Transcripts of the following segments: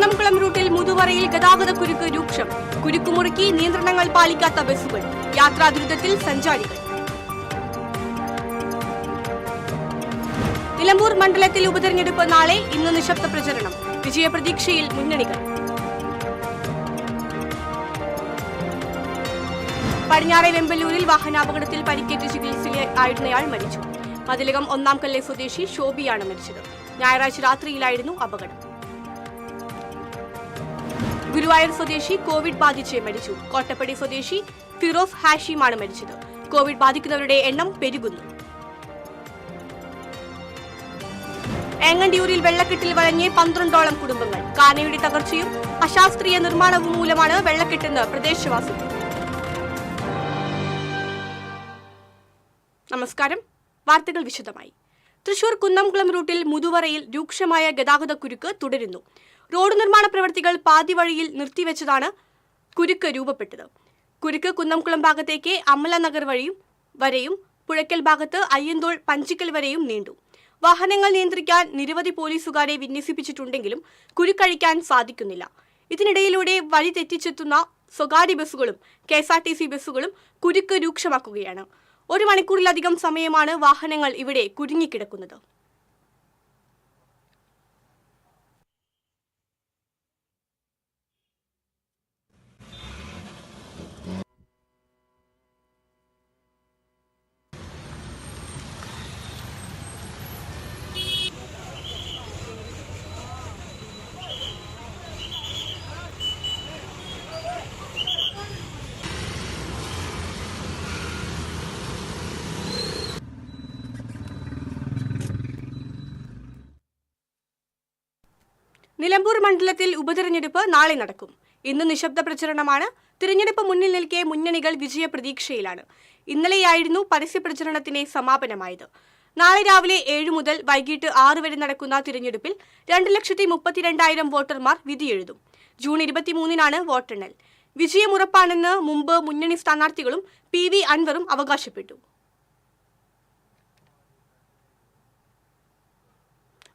കുന്നംകുളം റൂട്ടിൽ മുതുവറയിൽ ഗതാഗതക്കുരുക്ക് രൂക്ഷം. കുരുക്കുമുറുക്കി നിയന്ത്രണങ്ങൾ പാലിക്കാത്ത ബസ്സുകൾ. യാത്രാ ദുരിതത്തിൽ സഞ്ചാരികൾ. നിലമ്പൂർ മണ്ഡലത്തിൽ ഉപതെരഞ്ഞെടുപ്പ് നാളെ. ഇന്ന് നിശബ്ദ പ്രചരണം. വിജയപ്രതീക്ഷയിൽ മുന്നണികൾ. പടിഞ്ഞാറെ വെമ്പലൂരിൽ വാഹനാപകടത്തിൽ പരിക്കേറ്റ് ചികിത്സയിലായിരുന്നയാൾ മരിച്ചു. മതിലകം ഒന്നാംകല്ലെ സ്വദേശി ഷോബിയാണ് മരിച്ചത്. ഞായറാഴ്ച രാത്രിയിലായിരുന്നു അപകടം. ഗുരുവായൂർ സ്വദേശി കോവിഡ് ബാധിച്ച് മരിച്ചു. കോട്ടപ്പടി സ്വദേശി ഫിറോസ് ഹാഷിമാണ് മരിച്ചത്. കോവിഡ് ബാധിക്കുന്നവരുടെ എണ്ണം പെരുകുന്നു. ഏങ്ങണ്ടിയൂരിൽ വെള്ളക്കെട്ടിൽ വലഞ്ഞ് 12ഓളം കുടുംബങ്ങൾ. കാനയുടെ തകർച്ചയും അശാസ്ത്രീയ നിർമ്മാണവും മൂലമാണ് വെള്ളക്കെട്ടെന്ന് പ്രദേശവാസികൾ. നമസ്കാരം. വാർത്തകൾ വിശദമായി. തൃശൂർ കുന്നംകുളം റൂട്ടിൽ മുതുവറയിൽ രൂക്ഷമായ ഗതാഗതക്കുരുക്ക് തുടരുന്നു. റോഡ് നിർമ്മാണ പ്രവൃത്തികൾ പാതിവഴിയിൽ നിർത്തിവെച്ചതാണ് കുരുക്ക് രൂപപ്പെട്ടത്. കുരുക്ക് കുന്നംകുളം ഭാഗത്തേക്ക് അമലനഗർ വരെയും പുഴയ്ക്കൽ ഭാഗത്ത് അയ്യന്തോൾ പഞ്ചിക്കൽ വരെയും നീണ്ടു. വാഹനങ്ങൾ നിയന്ത്രിക്കാൻ നിരവധി പോലീസുകാരെ വിന്യസിപ്പിച്ചിട്ടുണ്ടെങ്കിലും കുരുക്കഴിക്കാൻ സാധിക്കുന്നില്ല. ഇതിനിടയിലൂടെ വഴി തെറ്റിച്ചെത്തുന്ന സ്വകാര്യ ബസ്സുകളും KSRTC ബസ്സുകളും കുരുക്ക് രൂക്ഷമാക്കുകയാണ്. 1 മണിക്കൂറിലധികം സമയമാണ് വാഹനങ്ങൾ ഇവിടെ കുരുങ്ങിക്കിടക്കുന്നത്. നിലമ്പൂർ മണ്ഡലത്തിൽ ഉപതെരഞ്ഞെടുപ്പ് നാളെ നടക്കും. ഇന്ന് നിശബ്ദ പ്രചരണമാണ്. തിരഞ്ഞെടുപ്പ് മുന്നിൽ നിൽക്കെ മുന്നണികൾ വിജയപ്രതീക്ഷയിലാണ്. ഇന്നലെയായിരുന്നു പരസ്യ പ്രചരണത്തിന് സമാപനമായത്. നാളെ രാവിലെ 7 മുതൽ വൈകിട്ട് 6 വരെ നടക്കുന്ന തിരഞ്ഞെടുപ്പിൽ 2,32,000 വോട്ടർമാർ വിധിയെഴുതും. ജൂൺ 23-നാണ് വോട്ടെണ്ണൽ. വിജയമുറപ്പാണെന്ന് മുമ്പ് മുന്നണി സ്ഥാനാർത്ഥികളും PV അൻവറും അവകാശപ്പെട്ടു.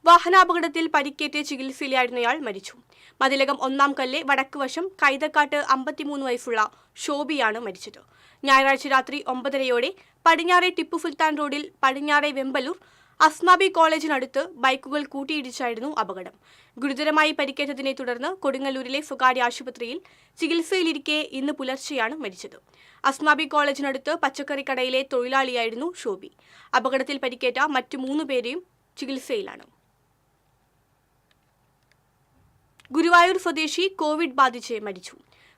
വാഹനാപകടത്തിൽ പരിക്കേറ്റ് ചികിത്സയിലായിരുന്നയാൾ മരിച്ചു. മതിലകം ഒന്നാംകല്ലെ വടക്കുവശം കൈതക്കാട്ട് 53 വയസ്സുള്ള ഷോബിയാണ് മരിച്ചത്. ഞായറാഴ്ച രാത്രി 9:30-ഓടെ പടിഞ്ഞാറെ ടിപ്പു സുൽത്താൻ റോഡിൽ പടിഞ്ഞാറെ വെമ്പലൂർ അസ്മാബി കോളേജിനടുത്ത് ബൈക്കുകൾ കൂട്ടിയിടിച്ചായിരുന്നു അപകടം. ഗുരുതരമായി പരിക്കേറ്റതിനെ തുടർന്ന് കൊടുങ്ങല്ലൂരിലെ സ്വകാര്യ ആശുപത്രിയിൽ ചികിത്സയിലിരിക്കെ ഇന്ന് പുലർച്ചെയാണ് മരിച്ചത്. അസ്മാബി കോളേജിനടുത്ത് പച്ചക്കറിക്കടയിലെ തൊഴിലാളിയായിരുന്നു ഷോബി. അപകടത്തിൽ പരിക്കേറ്റ മറ്റു 3 പേരെയും ചികിത്സയിലാണ്. ഗുരുവായൂർ സ്വദേശി കോവിഡ് ബാധിച്ച് മരിച്ചു.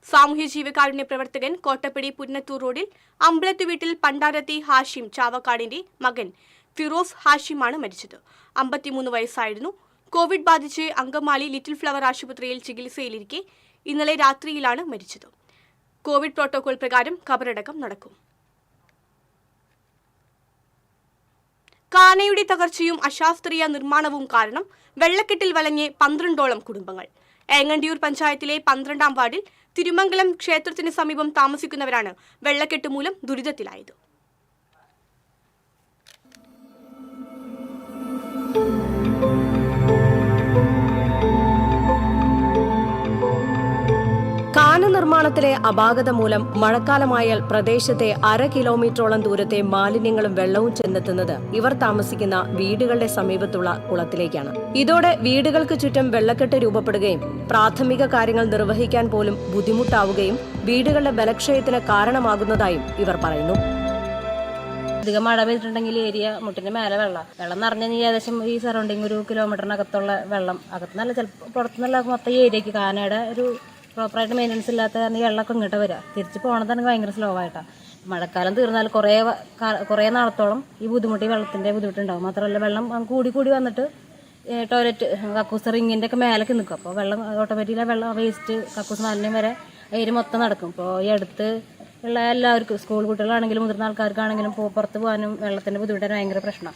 സാമൂഹ്യ ജീവകാരുണ്യ പ്രവർത്തകൻ കോട്ടപ്പടി പുന്നത്തൂർ റോഡിൽ അമ്പലത്തു വീട്ടിൽ പണ്ടാരത്തി ഹാഷിം ചാവക്കാടിന്റെ മകൻ ഫിറോസ് ഹാഷിമാണ് മരിച്ചത്. 53 വയസ്സായിരുന്നു. കോവിഡ് ബാധിച്ച് അങ്കമാലി ലിറ്റിൽ ഫ്ലവർ ആശുപത്രിയിൽ ചികിത്സയിലിരിക്കെ ഇന്നലെ രാത്രിയിലാണ് മരിച്ചത്. കോവിഡ് പ്രോട്ടോകോൾ പ്രകാരം ഖബറടക്കം നടക്കും. കാനയുടെ തകർച്ചയും അശാസ്ത്രീയ നിർമ്മാണവും കാരണം വെള്ളക്കെട്ടിൽ വലഞ്ഞ് 12ഓളം കുടുംബങ്ങൾ. ഏങ്ങണ്ടിയൂർ പഞ്ചായത്തിലെ 12-ാം വാർഡിൽ തിരുമംഗലം ക്ഷേത്രത്തിന് സമീപം താമസിക്കുന്നവരാണ് വെള്ളക്കെട്ട് മൂലം ദുരിതത്തിലായത്. കാന നിർമ്മാണത്തിലെ അപാകത മൂലം മഴക്കാലമായാൽ പ്രദേശത്തെ 1/2 കിലോമീറ്ററോളം ദൂരത്തെ മാലിന്യങ്ങളും വെള്ളവും ചെന്നെത്തുന്നത് ഇവർ താമസിക്കുന്ന വീടുകളുടെ സമീപത്തുള്ള കുളത്തിലേക്കാണ്. ഇതോടെ വീടുകൾക്ക് ചുറ്റും വെള്ളക്കെട്ട് രൂപപ്പെടുകയും പ്രാഥമിക കാര്യങ്ങൾ നിർവഹിക്കാൻ പോലും ബുദ്ധിമുട്ടാവുകയും വീടുകളുടെ ബലക്ഷയത്തിന് കാരണമാകുന്നതായും ഇവർ പറയുന്നു. അധികം മഴ പെയ്തിട്ടുണ്ടെങ്കിൽ ഏരിയ മുട്ടിന്റെ മേലെ വെള്ളം നിറഞ്ഞ ഏകദേശം ഈ സറൗണ്ടിങ് 1 കിലോമീറ്ററിനകത്തുള്ള വെള്ളം അകത്തുനിന്നല്ല ചിലപ്പോൾ പുറത്തുനിന്നുള്ള മൊത്തം ഏരിയക്ക് കാനയുടെ ഒരു പ്രോപ്പറായിട്ട് മെയിൻ്റനൻസ് ഇല്ലാത്ത കാരണം ഈ വെള്ളമൊക്കെ ഇങ്ങോട്ട് വരിക. തിരിച്ച് പോകണതാണെങ്കിൽ ഭയങ്കര സ്ലോ ആയിട്ടാണ്. മഴക്കാലം തീർന്നാൽ കുറേ നാളത്തോളം ഈ വെള്ളത്തിൻ്റെ ബുദ്ധിമുട്ടുണ്ടാകും. മാത്രമല്ല വെള്ളം കൂടി വന്നിട്ട് ടോയ്ലറ്റ് കക്കൂസ് റിങ്ങിൻ്റെ ഒക്കെ മേലേക്ക് നിൽക്കും. അപ്പോൾ വെള്ളം ഓട്ടോമാറ്റിക്കലി വെള്ളം വേസ്റ്റ് കക്കൂസ് മാലിന്യം വരെ ഏരിയ മൊത്തം നടക്കും. ഇപ്പോൾ ഈ അടുത്ത് ഉള്ള എല്ലാവർക്കും സ്കൂൾ കുട്ടികളാണെങ്കിലും മുതിർന്ന ആൾക്കാർക്കാണെങ്കിലും പുറത്ത് പോകാനും വെള്ളത്തിൻ്റെ ബുദ്ധിമുട്ടാണ് ഭയങ്കര പ്രശ്നം.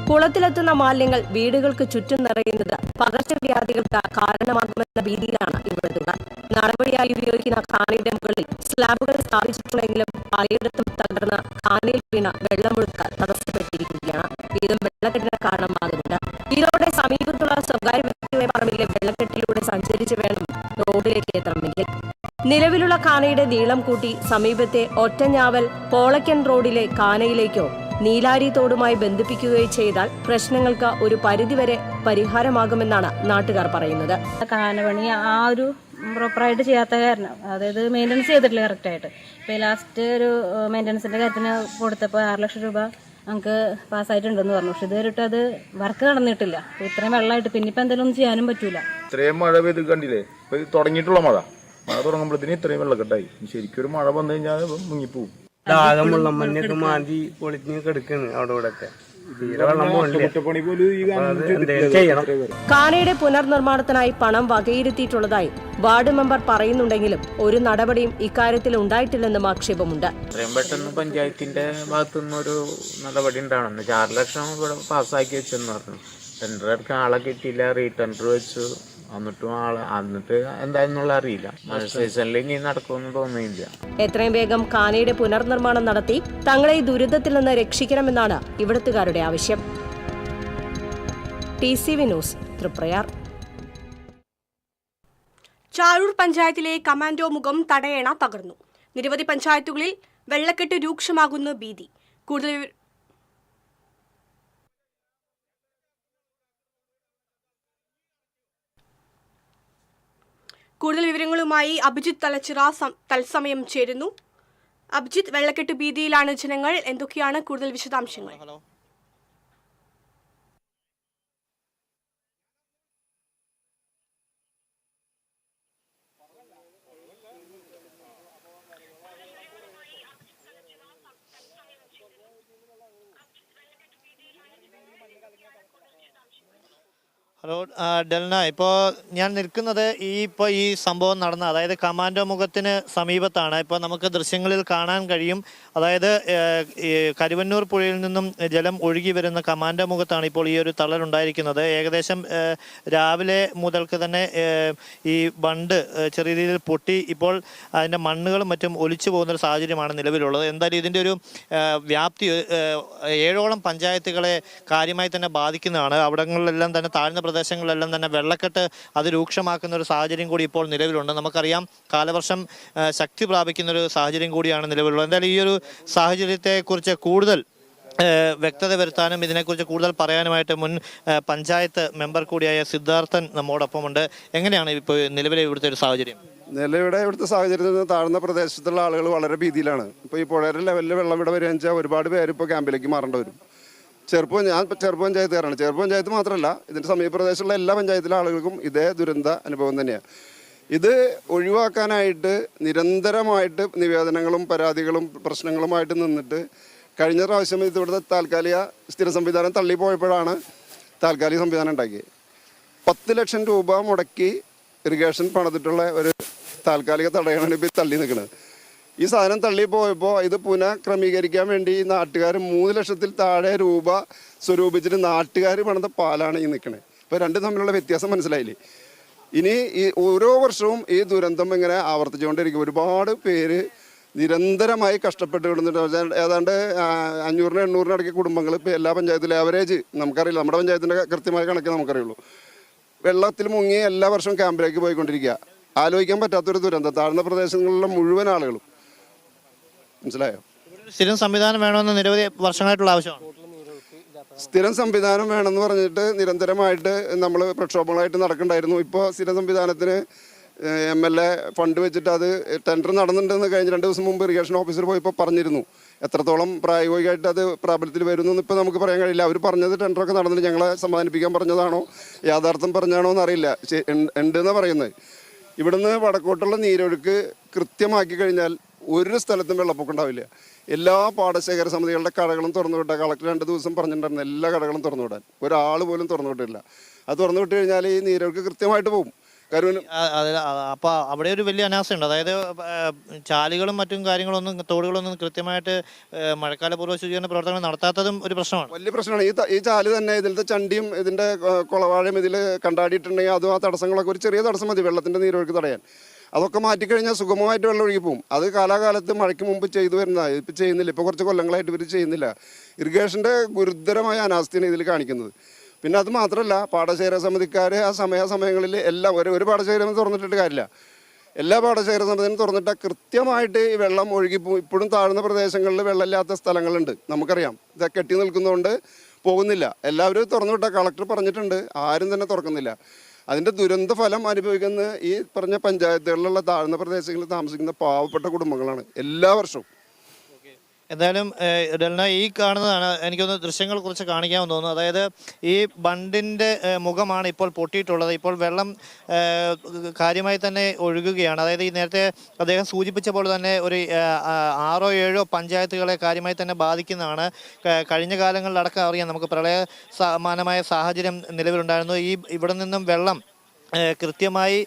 കുളത്തിലെത്തുന്ന മാലിന്യങ്ങൾ വീടുകൾക്ക് ചുറ്റും നിറയുന്നത് പകർച്ചവ്യാധികൾക്ക് കാരണമാകുമെന്ന ഭീതിയിലാണ് ഇവിടുത്തുകാർ. നടപടിയായി ഉപയോഗിക്കുന്ന ഖാനയുടെ മുകളിൽ സ്ലാബുകൾ സ്ഥാപിച്ചിട്ടുണ്ടെങ്കിലും പലയിടത്തും തകർന്ന് ഖാനയിൽ വീണ വെള്ളമൊഴുക്ക് തടസ്സപ്പെട്ടിരിക്കുകയാണ്. ഇതും വെള്ളക്കെട്ടിന് കാരണമാകുന്നുണ്ട്. ഇതോടെ സമീപത്തുള്ള സ്വകാര്യ വ്യക്തിയുടെ പറമ്പിലെ വെള്ളക്കെട്ടിലൂടെ സഞ്ചരിച്ച് വേണം റോഡിലേക്ക് എത്തണമെങ്കിൽ. നിലവിലുള്ള കാനയുടെ നീളം കൂട്ടി സമീപത്തെ ഒറ്റഞ്ഞാവൽ പോളക്കൻ റോഡിലെ കാനയിലേക്കോ നീലാരി തോടുമായി ബന്ധിപ്പിക്കുകയോ ചെയ്താൽ പ്രശ്നങ്ങൾക്ക് ഒരു പരിധിവരെ പരിഹാരമാകുമെന്നാണ് നാട്ടുകാർ പറയുന്നത്. കാനപണി ആ ഒരു പ്രോപ്പറായിട്ട് ചെയ്യാത്ത കാരണം, അതായത് മെയിൻ്റനൻസ് ചെയ്തിട്ടില്ല കറക്റ്റായിട്ട്. ഇപ്പോൾ ലാസ്റ്റ് ഒരു മെയിൻ്റനൻസിൻ്റെ കാര്യത്തിന് കൊടുത്തപ്പോൾ 6 ലക്ഷം രൂപ നമുക്ക് പാസ്സായിട്ടുണ്ടെന്ന് പറഞ്ഞു. പക്ഷെ ഇതുവരെയിട്ട് അത് വർക്ക് നടന്നിട്ടില്ല. ഇത്രയും വെള്ളമായിട്ട് പിന്നെ ഇപ്പം എന്തെങ്കിലും ഒന്നും ചെയ്യാനും പറ്റൂല. ഇത്രയും മഴ പെയ്ത് കണ്ടില്ലേ, ഇപ്പൊ തുടങ്ങിയിട്ടുള്ള മഴ തുടങ്ങുമ്പോഴത്തേന് ഇത്രയും വെള്ളക്കെട്ടായി. ശരിക്കും ഒരു മഴ വന്നു കഴിഞ്ഞാൽ മുങ്ങിപ്പോവും. ആകമുള്ള മഞ്ഞൊക്കെ മാന്തി പൊളിഞ്ഞ് കിടക്കാണ് അവിടെ ഇവിടെ ഒക്കെ. കാനയുടെ പുനർനിർമ്മാണത്തിനായി പണം വകയിരുത്തിയിട്ടുള്ളതായി വാർഡ് മെമ്പർ പറയുന്നുണ്ടെങ്കിലും ഒരു നടപടിയും ഇക്കാര്യത്തിൽ ഉണ്ടായിട്ടില്ലെന്നും ആക്ഷേപമുണ്ട്. എത്രയും പെട്ടെന്ന് പഞ്ചായത്തിന്റെ ഭാഗത്തുനിന്ന് ഒരു നടപടി ഉണ്ടാവണം. 6 ലക്ഷം ഇവിടെ പാസ്സാക്കി വെച്ചെന്ന് പറഞ്ഞു. ടെൻഡർ എടുക്കാൻ ആളെ കിട്ടിയില്ല, റീടെൻഡർ വെച്ചു. എന്നിട്ട് എന്തായെന്നുള്ള അറിയില്ല. മഴ സീസണിൽ ഇനി നടക്കുമെന്ന് തോന്നുന്നില്ല. എത്രയും വേഗം കാനയുടെ പുനർനിർമ്മാണം നടത്തി തങ്ങളെ ഈ ദുരിതത്തിൽ നിന്ന് രക്ഷിക്കണമെന്നാണ് ഇവിടുത്തുകാരുടെ ആവശ്യം. TCV news, Triprayar. ചാഴൂർ പഞ്ചായത്തിലെ കമാൻഡോ മുഖം തടയണ തകർന്നു. നിരവധി പഞ്ചായത്തുകളിൽ വെള്ളക്കെട്ട് രൂക്ഷമാകുന്ന ഭീതി. കൂടുതൽ വിവരങ്ങളുമായി അഭിജിത്ത് തലച്ചിറ തത്സമയം ചേരുന്നു. അഭിജിത്ത്, വെള്ളക്കെട്ട് ഭീതിയിലാണ് ജനങ്ങൾ. എന്തൊക്കെയാണ് കൂടുതൽ വിശദാംശങ്ങൾ? ഹലോ ഡെൽന, ഇപ്പോൾ ഞാൻ നിൽക്കുന്നത് ഈ സംഭവം നടന്ന, അതായത് കമാൻഡോ മുഖത്തിന് സമീപത്താണ്. ഇപ്പോൾ നമുക്ക് ദൃശ്യങ്ങളിൽ കാണാൻ കഴിയും. അതായത് കരുവന്നൂർ പുഴയിൽ നിന്നും ജലം ഒഴുകി വരുന്ന കമാൻഡോ മുഖത്താണ് ഇപ്പോൾ ഈ ഒരു തള്ളലുണ്ടായിരിക്കുന്നത്. ഏകദേശം രാവിലെ മുതൽക്ക് തന്നെ ഈ ബണ്ട് ചെറിയ രീതിയിൽ പൊട്ടി ഇപ്പോൾ അതിൻ്റെ മണ്ണുകളും മറ്റും ഒലിച്ചു പോകുന്നൊരു സാഹചര്യമാണ് നിലവിലുള്ളത്. എന്തായാലും ഇതിൻ്റെ ഒരു വ്യാപ്തി 7ഓളം പഞ്ചായത്തുകളെ കാര്യമായി തന്നെ ബാധിക്കുന്നതാണ്. അവിടങ്ങളിലെല്ലാം തന്നെ താഴ്ന്ന പ്രദേശങ്ങളിലെല്ലാം തന്നെ വെള്ളക്കെട്ട് അതിരൂക്ഷമാക്കുന്ന ഒരു സാഹചര്യം കൂടി ഇപ്പോൾ നിലവിലുണ്ട്. നമുക്കറിയാം, കാലവർഷം ശക്തി പ്രാപിക്കുന്ന ഒരു സാഹചര്യം കൂടിയാണ് നിലവിലുള്ളത്. എന്തായാലും ഈ ഒരു സാഹചര്യത്തെക്കുറിച്ച് കൂടുതൽ വ്യക്തത വരുത്താനും ഇതിനെക്കുറിച്ച് കൂടുതൽ പറയാനുമായിട്ട് മുൻ പഞ്ചായത്ത് മെമ്പർ കൂടിയായ സിദ്ധാർത്ഥൻ നമ്മോടൊപ്പമുണ്ട്. എങ്ങനെയാണ് ഇപ്പോൾ നിലവിലെ ഇവിടുത്തെ ഒരു സാഹചര്യം? ഇവിടുത്തെ സാഹചര്യത്തിൽ താഴ്ന്ന പ്രദേശത്തുള്ള ആളുകൾ വളരെ ഭീതിയിലാണ്. ഇപ്പോൾ ഈ പുഴയുടെ ലെവലിൽ വെള്ളം ഇവിടെ വരികയെന്ന് വെച്ചാൽ ഒരുപാട് പേര് ഇപ്പോൾ ക്യാമ്പിലേക്ക് മാറേണ്ടി വരും. ഞാൻ ചെറുപ്പം പഞ്ചായത്തുകാരാണ്. ചെറുപ്പം പഞ്ചായത്ത് മാത്രമല്ല, ഇതിൻ്റെ സമീപപ്രദേശത്തുള്ള എല്ലാ പഞ്ചായത്തിലെ ആളുകൾക്കും ഇതേ ദുരന്ത അനുഭവം തന്നെയാണ്. ഇത് ഒഴിവാക്കാനായിട്ട് നിരന്തരമായിട്ട് നിവേദനങ്ങളും പരാതികളും പ്രശ്നങ്ങളുമായിട്ട് നിന്നിട്ട് കഴിഞ്ഞ പ്രാവശ്യം ഇവിടുത്തെ താൽക്കാലിക സ്ഥിര സംവിധാനം തള്ളിപ്പോയപ്പോഴാണ് താൽക്കാലിക സംവിധാനം ഉണ്ടാക്കിയത്. 10 ലക്ഷം രൂപ മുടക്കി ഇറിഗേഷൻ പണിതിട്ടുള്ള ഒരു താൽക്കാലിക തടയണമാണ് ഇപ്പോൾ തള്ളി നിൽക്കുന്നത്. ഈ സാധനം തള്ളിപ്പോയപ്പോൾ ഇത് പുനഃക്രമീകരിക്കാൻ വേണ്ടി നാട്ടുകാർ 3 ലക്ഷത്തിൽ താഴെ രൂപ സ്വരൂപിച്ചിട്ട് നാട്ടുകാർ പണിത പാലാണ് ഈ നിൽക്കുന്നത്. ഇപ്പോൾ രണ്ടും തമ്മിലുള്ള വ്യത്യാസം മനസ്സിലായില്ലേ? ഇനി ഈ ഓരോ വർഷവും ഈ ദുരന്തം ഇങ്ങനെ ആവർത്തിച്ചുകൊണ്ടിരിക്കും. ഒരുപാട് പേര് നിരന്തരമായി കഷ്ടപ്പെട്ട് വിടുന്നുണ്ട്. ഏതാണ്ട് 500-800 അടക്കിയ കുടുംബങ്ങൾ ഇപ്പോൾ എല്ലാ പഞ്ചായത്തിലും ആവറേജ് നമുക്കറിയില്ല, നമ്മുടെ പഞ്ചായത്തിൻ്റെ കൃത്യമായ കണക്ക് നമുക്കറിയുള്ളൂ. വെള്ളത്തിൽ മുങ്ങി എല്ലാ വർഷവും ക്യാമ്പിലേക്ക് പോയിക്കൊണ്ടിരിക്കുക. ആലോചിക്കാൻ പറ്റാത്തൊരു ദുരന്തം താഴ്ന്ന പ്രദേശങ്ങളിലുള്ള മുഴുവൻ ആളുകളും. മനസ്സിലായോ? സ്ഥിരം സംവിധാനം വേണമെന്ന് നിരവധി വർഷങ്ങളായിട്ടുള്ള ആവശ്യമാണ്. സ്ഥിരം സംവിധാനം വേണമെന്ന് പറഞ്ഞിട്ട് നിരന്തരമായിട്ട് നമ്മൾ പ്രക്ഷോഭങ്ങളായിട്ട് നടക്കണ്ടായിരുന്നു. ഇപ്പോൾ സ്ഥിര സംവിധാനത്തിന് MLA ഫണ്ട് വെച്ചിട്ട് അത് ടെൻഡർ നടന്നിട്ടുണ്ടെന്ന് കഴിഞ്ഞ് 2 ദിവസം മുമ്പ് ഇറിഗേഷൻ ഓഫീസർ പോയപ്പോൾ പറഞ്ഞിരുന്നു. എത്രത്തോളം പ്രായോഗികമായിട്ട് അത് പ്രാബല്യത്തിൽ വരുന്നു ഇപ്പോൾ നമുക്ക് പറയാൻ കഴിയില്ല. അവർ പറഞ്ഞത് ടെൻഡറൊക്കെ നടന്നിട്ട് ഞങ്ങളെ സമാധാനിപ്പിക്കാൻ പറഞ്ഞതാണോ യാഥാർത്ഥ്യം പറഞ്ഞാണോ എന്നറിയില്ല. ഉണ്ടെന്നാണ് പറയുന്നത്. ഇവിടുന്ന് വടക്കോട്ടുള്ള നീരൊഴുക്ക് കൃത്യമാക്കി കഴിഞ്ഞാൽ ഒരു സ്ഥലത്തും വെള്ളപ്പൊക്കം ഉണ്ടാവില്ല. എല്ലാ പാടശേഖര സമിതികളുടെ കടകളും തുറന്നു വിട്ടാൽ കളക്ടർ 2 ദിവസം പറഞ്ഞിട്ടുണ്ടായിരുന്നു എല്ലാ കടകളും തുറന്നു വിടാൻ. ഒരാൾ പോലും തുറന്നു വിട്ടില്ല. അത് തുറന്നു വിട്ട് കഴിഞ്ഞാൽ ഈ നീരൊഴുക്ക് കൃത്യമായിട്ട് പോകും. അപ്പോൾ അവിടെ ഒരു വലിയ അനാസ്ഥയുണ്ട്. അതായത് ചാലുകളും മറ്റും കാര്യങ്ങളൊന്നും തോടുകളൊന്നും കൃത്യമായിട്ട് മഴക്കാലപൂർവ്വ ശുചീകരണ പ്രവർത്തനങ്ങൾ നടത്താത്തതും ഒരു പ്രശ്നമാണ്, വലിയ പ്രശ്നമാണ്. ഈ ചാല് തന്നെ ഇതിലത്തെ ചണ്ടിയും ഇതിൻ്റെ കുളവാഴയും ഇതിൽ കണ്ടാടിയിട്ടുണ്ടെങ്കിൽ അതും ആ തടസ്സങ്ങളൊക്കെ ഒരു ചെറിയ തടസ്സം മതി വെള്ളത്തിൻ്റെ നീരൊഴുക്ക് തടയാൻ. അതൊക്കെ മാറ്റിക്കഴിഞ്ഞാൽ സുഗമമായിട്ട് വെള്ളം ഒഴുകി പോകും. അത് കാലാകാലത്ത് മഴയ്ക്ക് മുമ്പ് ചെയ്തു വരുന്നതാണ്. ഇപ്പം ചെയ്യുന്നില്ല. ഇപ്പോൾ കുറച്ച് കൊല്ലങ്ങളായിട്ട് ഇവർ ചെയ്യുന്നില്ല. ഇറിഗേഷൻ്റെ ഗുരുതരമായ അനാസ്ഥയാണ് ഇതിൽ കാണിക്കുന്നത്. പിന്നെ അത് മാത്രമല്ല, പാടശേഖര സമിതിക്കാർ ആ സമയങ്ങളിൽ എല്ലാം ഒരു പാടശേഖരം തുറന്നിട്ടിട്ട് കാര്യമില്ല. എല്ലാ പാടശേഖര സമിതിയും തുറന്നിട്ടാൽ കൃത്യമായിട്ട് ഈ വെള്ളം ഒഴുകിപ്പോവും. ഇപ്പോഴും താഴ്ന്ന പ്രദേശങ്ങളിൽ വെള്ളമില്ലാത്ത സ്ഥലങ്ങളുണ്ട്, നമുക്കറിയാം. ഇത് കെട്ടി നിൽക്കുന്നതുകൊണ്ട് പോകുന്നില്ല. എല്ലാവരും തുറന്നു വിട്ടാൽ കളക്ടർ പറഞ്ഞിട്ടുണ്ട്, ആരും തന്നെ തുറക്കുന്നില്ല. അതിൻ്റെ ദുരന്ത ഫലം അനുഭവിക്കുന്ന ഈ പറഞ്ഞ പഞ്ചായത്തുകളിലുള്ള താഴ്ന്ന പ്രദേശങ്ങളിൽ താമസിക്കുന്ന പാവപ്പെട്ട കുടുംബങ്ങളാണ് എല്ലാ വർഷവും. എന്തായാലും ഡെൽന, ഈ കാണുന്നതാണ് എനിക്കൊന്ന് ദൃശ്യങ്ങൾ കുറിച്ച് കാണിക്കാമെന്ന് തോന്നുന്നു. അതായത് ഈ ബണ്ടിൻ്റെ മുഖമാണ് ഇപ്പോൾ പൊട്ടിയിട്ടുള്ളത്. ഇപ്പോൾ വെള്ളം കാര്യമായി തന്നെ ഒഴുകുകയാണ്. അതായത് ഈ നേരത്തെ അദ്ദേഹം സൂചിപ്പിച്ച പോലെ തന്നെ ഒരു 6-7 പഞ്ചായത്തുകളെ കാര്യമായി തന്നെ ബാധിക്കുന്നതാണ്. കഴിഞ്ഞ കാലങ്ങളിലടക്കം അറിയാം, നമുക്ക് പ്രളയ സമാനമായ സാഹചര്യം നിലവിലുണ്ടായിരുന്നു. ഇവിടെ നിന്നും വെള്ളം കൃത്യമായി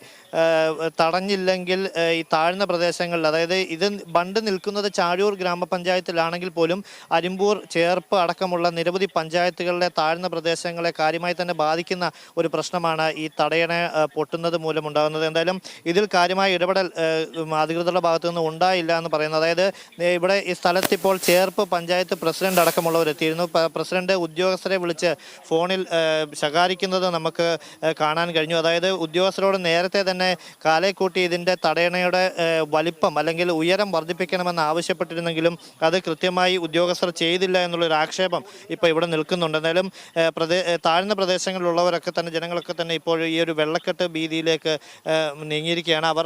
തടഞ്ഞില്ലെങ്കിൽ ഈ താഴ്ന്ന പ്രദേശങ്ങളിൽ, അതായത് ഇത് ബണ്ട് നിൽക്കുന്നത് ചാഴൂർ ഗ്രാമപഞ്ചായത്തിലാണെങ്കിൽ പോലും അരിമ്പൂർ, ചേർപ്പ് അടക്കമുള്ള നിരവധി പഞ്ചായത്തുകളിലെ താഴ്ന്ന പ്രദേശങ്ങളെ കാര്യമായി തന്നെ ബാധിക്കുന്ന ഒരു പ്രശ്നമാണ് ഈ തടയണ പൊട്ടുന്നത് മൂലമുണ്ടാകുന്നത്. എന്തായാലും ഇതിൽ കാര്യമായ ഇടപെടൽ അധികൃതരുടെ ഭാഗത്തു നിന്ന് ഉണ്ടായില്ല എന്ന് പറയുന്നത്. അതായത് ഇവിടെ ഈ സ്ഥലത്ത് ഇപ്പോൾ ചേർപ്പ് പഞ്ചായത്ത് പ്രസിഡന്റ് അടക്കമുള്ളവർ എത്തിയിരുന്നു. പ്രസിഡന്റ് ഉദ്യോഗസ്ഥരെ വിളിച്ച് ഫോണിൽ ശകാരിക്കുന്നത് നമുക്ക് കാണാൻ കഴിഞ്ഞു. അതായത് ഉദ്യോഗസ്ഥരോട് നേരത്തെ തന്നെ കാലേക്കൂട്ടി ഇതിൻ്റെ തടയണയുടെ വലിപ്പം അല്ലെങ്കിൽ ഉയരം വർദ്ധിപ്പിക്കണമെന്ന് ആവശ്യപ്പെട്ടിരുന്നെങ്കിലും അത് കൃത്യമായി ഉദ്യോഗസ്ഥർ ചെയ്തില്ല എന്നുള്ളൊരു ആക്ഷേപം ഇപ്പോൾ ഇവിടെ നിൽക്കുന്നുണ്ട്. എന്തായാലും താഴ്ന്ന പ്രദേശങ്ങളിലുള്ളവരൊക്കെ തന്നെ, ജനങ്ങളൊക്കെ തന്നെ ഇപ്പോൾ ഈ ഒരു വെള്ളക്കെട്ട് ഭീതിയിലേക്ക് നീങ്ങിയിരിക്കുകയാണ്. അവർ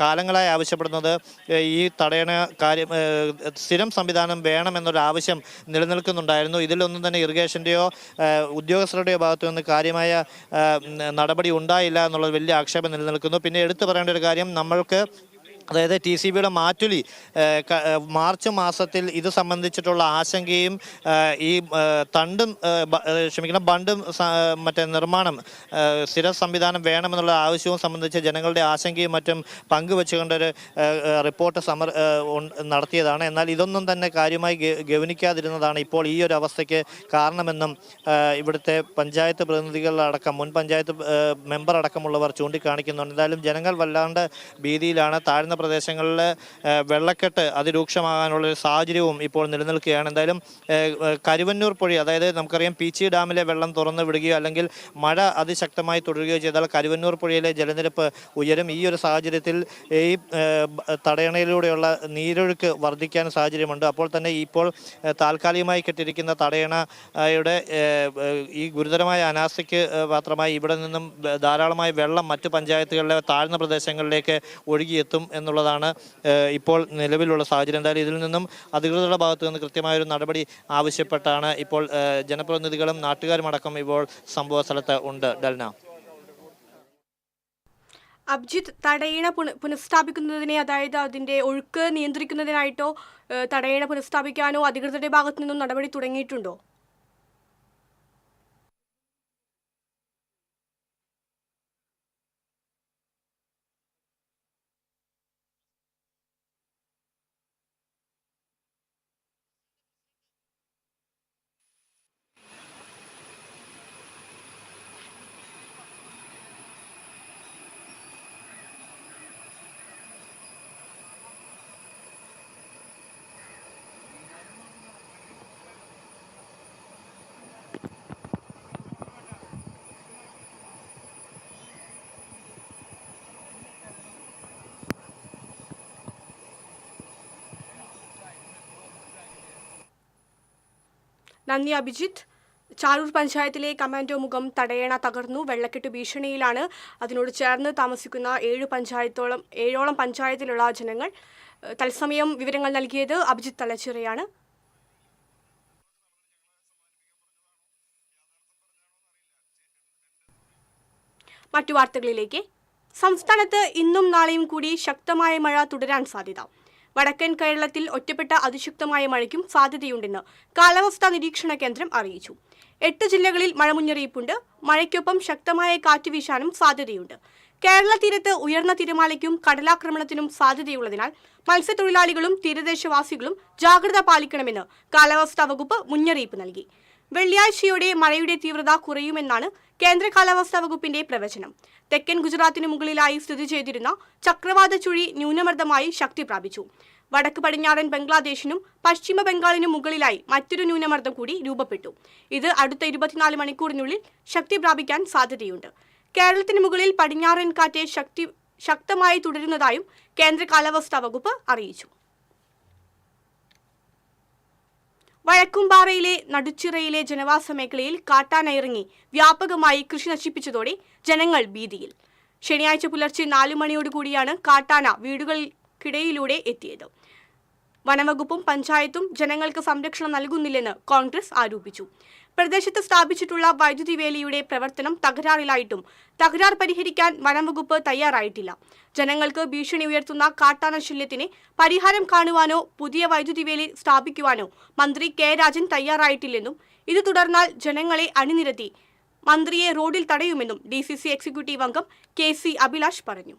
കാലങ്ങളായി ആവശ്യപ്പെടുന്നത് ഈ തടയണ സ്ഥിരം സംവിധാനം വേണമെന്നൊരു ആവശ്യം നിലനിൽക്കുന്നുണ്ടായിരുന്നു. ഇതിലൊന്നും തന്നെ ഇറിഗേഷൻ്റെയോ ഉദ്യോഗസ്ഥരുടെയോ ഭാഗത്തു നിന്ന് കാര്യമായ നടപടി ഉണ്ടായില്ല എന്നുള്ളത് വലിയ ആക്ഷേപം നിലനിൽക്കുന്നു. പിന്നെ എടുത്തു പറയേണ്ട ഒരു കാര്യം, നമ്മൾക്ക് അതായത് TCBയുടെ മാറ്റുലി മാർച്ച് മാസത്തിൽ ഇത് സംബന്ധിച്ചിട്ടുള്ള ആശങ്കയും ഈ ബണ്ടും മറ്റേ നിർമ്മാണം സ്ഥിര സംവിധാനം വേണമെന്നുള്ള ആവശ്യവും സംബന്ധിച്ച് ജനങ്ങളുടെ ആശങ്കയും മറ്റും പങ്കുവെച്ചുകൊണ്ടൊരു റിപ്പോർട്ട് നടത്തിയതാണ്. എന്നാൽ ഇതൊന്നും തന്നെ കാര്യമായി ഗവനിക്കാതിരുന്നതാണ് ഇപ്പോൾ ഈ ഒരു അവസ്ഥയ്ക്ക് കാരണമെന്നും ഇവിടുത്തെ പഞ്ചായത്ത് പ്രതിനിധികളടക്കം, മുൻ പഞ്ചായത്ത് മെമ്പർ അടക്കമുള്ളവർ ചൂണ്ടിക്കാണിക്കുന്നുണ്ട്. എന്തായാലും ജനങ്ങൾ വല്ലാണ്ട് ഭീതിയിലാണ്. താഴ്ന്ന പ്രദേശങ്ങളിൽ വെള്ളക്കെട്ട് അതിരൂക്ഷമാകാനുള്ളൊരു സാഹചര്യവും ഇപ്പോൾ നിലനിൽക്കുകയാണ്. എന്തായാലും കരുവന്നൂർ പുഴ, അതായത് നമുക്കറിയാം പീച്ചി ഡാമിലെ വെള്ളം തുറന്നു വിടുകയോ അല്ലെങ്കിൽ മഴ അതിശക്തമായി തുടരുകയോ ചെയ്താൽ കരുവന്നൂർ പുഴയിലെ ജലനിരപ്പ് ഉയരും. ഈ ഒരു സാഹചര്യത്തിൽ ഈ തടയണയിലൂടെയുള്ള നീരൊഴുക്ക് വർദ്ധിക്കാൻ സാഹചര്യമുണ്ട്. അപ്പോൾ തന്നെ ഇപ്പോൾ താൽക്കാലികമായി കെട്ടിരിക്കുന്ന തടയണയുടെ ഈ ഗുരുതരമായ അനാസ്ഥയ്ക്ക് മാത്രമായി ഇവിടെ നിന്നും ധാരാളമായി വെള്ളം മറ്റു പഞ്ചായത്തുകളിലെ താഴ്ന്ന പ്രദേശങ്ങളിലേക്ക് ഒഴുകിയെത്തും എന്നുള്ളതാണ് ഇപ്പോൾ നിലവിലുള്ള സാഹചര്യം. എന്തായാലും ഇതിൽ നിന്നും അധികൃതരുടെ ഭാഗത്തു നിന്ന് കൃത്യമായൊരു നടപടി ആവശ്യപ്പെട്ടാണ് ഇപ്പോൾ ജനപ്രതിനിധികളും നാട്ടുകാരും അടക്കം ഇപ്പോൾ സംഭവ സ്ഥലത്ത് ഉണ്ട്. ഡൽന. അഭിജിത്ത്, തടയണ പുനഃസ്ഥാപിക്കുന്നതിനെ, അതായത് അതിൻ്റെ ഒഴുക്ക് നിയന്ത്രിക്കുന്നതിനായിട്ടോ തടയണ പുനഃസ്ഥാപിക്കാനോ അധികൃതരുടെ ഭാഗത്തു നിന്നും നടപടി തുടങ്ങിയിട്ടുണ്ടോ? നന്ദി അഭിജിത്ത്. ചാഴൂർ പഞ്ചായത്തിലെ കമാൻഡോ മുഖം തടയണ തകർന്നു. വെള്ളക്കെട്ട് ഭീഷണിയിലാണ്. അതിനോട് ചേർന്ന് താമസിക്കുന്ന 7ഓളം പഞ്ചായത്തിലുള്ള ജനങ്ങൾ. തത്സമയം വിവരങ്ങൾ നൽകിയത് അഭിജിത്ത് തലച്ചിറയാണ്. മറ്റു വാർത്തകളിലേക്ക്. സംസ്ഥാനത്ത് ഇന്നും നാളെയും കൂടി ശക്തമായ മഴ തുടരാൻ സാധ്യത. വടക്കൻ കേരളത്തിൽ ഒറ്റപ്പെട്ട അതിശക്തമായ മഴയ്ക്കും സാധ്യതയുണ്ടെന്ന് കാലാവസ്ഥാ നിരീക്ഷണ കേന്ദ്രം അറിയിച്ചു. 8 ജില്ലകളിൽ മഴ മുന്നറിയിപ്പുണ്ട്. മഴയ്ക്കൊപ്പം ശക്തമായ കാറ്റ് വീശാനും സാധ്യതയുണ്ട്. കേരള തീരത്ത് ഉയർന്ന തിരമാലയ്ക്കും കടലാക്രമണത്തിനും സാധ്യതയുള്ളതിനാൽ മത്സ്യത്തൊഴിലാളികളും തീരദേശവാസികളും ജാഗ്രത പാലിക്കണമെന്ന് കാലാവസ്ഥാ വകുപ്പ് മുന്നറിയിപ്പ് നൽകി. വെള്ളിയാഴ്ചയോടെ മഴയുടെ തീവ്രത കുറയുമെന്നാണ് കേന്ദ്ര കാലാവസ്ഥാ വകുപ്പിന്റെ പ്രവചനം. തെക്കൻ ഗുജറാത്തിന് മുകളിലായി സ്ഥിതി ചെയ്തിരുന്ന ചക്രവാത ചുഴി ന്യൂനമർദ്ദമായി ശക്തി പ്രാപിച്ചു. വടക്ക് പടിഞ്ഞാറൻ ബംഗ്ലാദേശിനും പശ്ചിമ ബംഗാളിനും മുകളിലായി മറ്റൊരു ന്യൂനമർദ്ദം കൂടി രൂപപ്പെട്ടു. ഇത് അടുത്ത 24 മണിക്കൂറിനുള്ളിൽ ശക്തി പ്രാപിക്കാൻ സാധ്യതയുണ്ട്. കേരളത്തിന് മുകളിൽ പടിഞ്ഞാറൻ കാറ്റ് ശക്തമായി തുടരുന്നതായും കേന്ദ്ര കാലാവസ്ഥാ വകുപ്പ് അറിയിച്ചു. വഴക്കുംപാറയിലെ നടുച്ചിറയിലെ ജനവാസ മേഖലയിൽ കാട്ടാന ഇറങ്ങി വ്യാപകമായി കൃഷി നശിപ്പിച്ചതോടെ ജനങ്ങൾ ഭീതിയിൽ. ശനിയാഴ്ച പുലർച്ചെ 4 മണിയോടുകൂടിയാണ് കാട്ടാന വീടുകൾക്കിടയിലൂടെ എത്തിയത്. വനംവകുപ്പും പഞ്ചായത്തും ജനങ്ങൾക്ക് സംരക്ഷണം നൽകുന്നില്ലെന്ന് കോൺഗ്രസ് ആരോപിച്ചു. പ്രദേശത്ത് സ്ഥാപിച്ചിട്ടുള്ള വൈദ്യുതി വേലിയുടെ പ്രവർത്തനം തകരാറിലായിട്ടും തകരാർ പരിഹരിക്കാൻ വനംവകുപ്പ് തയ്യാറായിട്ടില്ല. ജനങ്ങൾക്ക് ഭീഷണി ഉയർത്തുന്ന കാട്ടാന ശല്യത്തിന് പരിഹാരം കാണുവാനോ പുതിയ വൈദ്യുതി വേലി സ്ഥാപിക്കുവാനോ മന്ത്രി കെ രാജൻ തയ്യാറായിട്ടില്ലെന്നും ഇത് തുടർന്നാൽ ജനങ്ങളെ അണിനിരത്തി മന്ത്രിയെ റോഡിൽ തടയുമെന്നും DCC എക്സിക്യൂട്ടീവ് അംഗം KC അഭിലാഷ് പറഞ്ഞു.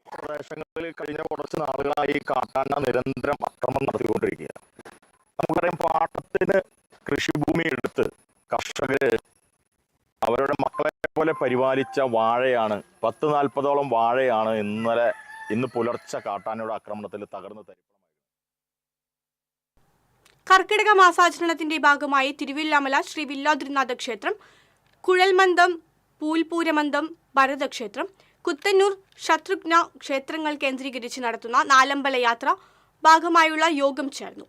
പ്രദേശങ്ങളിൽ കഴിഞ്ഞ കുറച്ച് നാളുകളായി കാട്ടാന നിരന്തരം അക്രമം നടത്തിക്കൊണ്ടിരിക്കുകയാണ്. നമുക്കറിയാം, പാട്ടത്തിന് കൃഷിഭൂമി എടുത്ത് കർഷകര് അവരുടെ മക്കളെ പോലെ പരിപാലിച്ച വാഴയാണ് 10-40ഓളം വാഴയാണ് ഇന്ന് പുലർച്ചെ കാട്ടാനയുടെ ആക്രമണത്തിൽ തകർന്ന് തരിപ്പണമായി. കർക്കിടക മാസാചരണത്തിന്റെ ഭാഗമായി തിരുവില്ലാമല ശ്രീ വില്ലാദ്രിനാഥ ക്ഷേത്രം, കുഴൽമന്ദം, പൂൽപൂരമന്ദം ഭരതക്ഷേത്രം, കുത്തന്നൂർ, ശത്രുഘ്ന ക്ഷേത്രങ്ങൾ കേന്ദ്രീകരിച്ച് നടത്തുന്ന നാലമ്പല യാത്ര ഭാഗമായുള്ള യോഗം ചേർന്നു.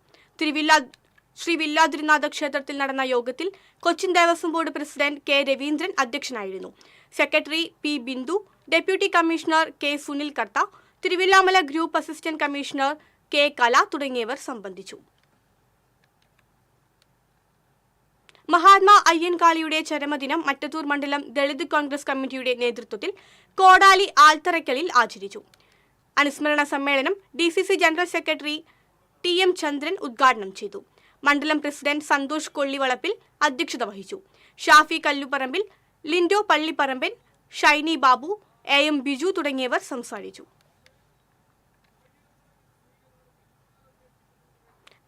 ശ്രീ വില്ലാദ്രിനാഥ ക്ഷേത്രത്തിൽ നടന്ന യോഗത്തിൽ Cochin Devaswom board president K Raveendran അധ്യക്ഷനായിരുന്നു. Secretary P Bindu, deputy commissioner K Sunil Kartha, Thiruvilwamala group assistant commissioner K Kala തുടങ്ങിയവർ സംബന്ധിച്ചു. മഹാത്മാ അയ്യൻകാളിയുടെ ചരമദിനം മറ്റത്തൂർ മണ്ഡലം ദളിത് കോൺഗ്രസ് കമ്മിറ്റിയുടെ നേതൃത്വത്തിൽ കോടാലി ആൽത്തറയ്ക്കലിൽ ആചരിച്ചു. അനുസ്മരണ സമ്മേളനം DCC ജനറൽ സെക്രട്ടറി TM ചന്ദ്രൻ ഉദ്ഘാടനം ചെയ്തു. മണ്ഡലം പ്രസിഡന്റ് സന്തോഷ് കൊള്ളിവളപ്പിൽ അധ്യക്ഷത വഹിച്ചു. ഷാഫി കല്ലുപറമ്പിൽ, ലിൻഡോ പള്ളിപ്പറമ്പൻ, ഷൈനി ബാബു, AM ബിജു തുടങ്ങിയവർ സംസാരിച്ചു.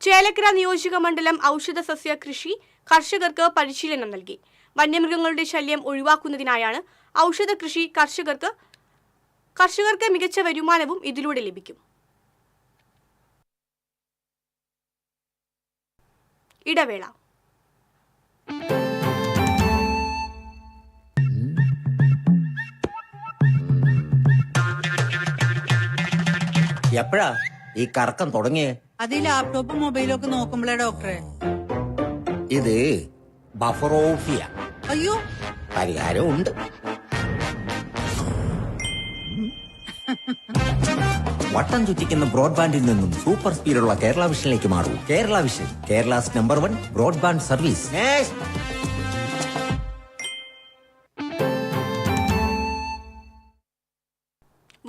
ചേലക്കര നിയോജക മണ്ഡലം ഔഷധ സസ്യ കൃഷി കർഷകർക്ക് പരിശീലനം നൽകി. വന്യമൃഗങ്ങളുടെ ശല്യം ഒഴിവാക്കുന്നതിനായാണ് ഔഷധ കൃഷി. കർഷകർക്ക് മികച്ച വരുമാനവും ഇതിലൂടെ ലഭിക്കും. ഇടവേള. എപ്പോഴാ ഈ കറക്കം തുടങ്ങിയേ? അത് ഈ ലാപ്ടോപ്പും മൊബൈലും ഒക്കെ നോക്കുമ്പോഴേ ഡോക്ടറെ. ഇത് ബഫറോഫിയ. അയ്യോ, പരിഹാരമുണ്ട്. വട്ടം ചുറ്റിക്കുന്ന ബ്രോഡ്ബാൻഡിൽ നിന്നും സൂപ്പർ സ്പീഡുള്ള കേരള വിഷനിലേക്ക് മാറൂ. Kerala vision, Kerala's #1 broadband service.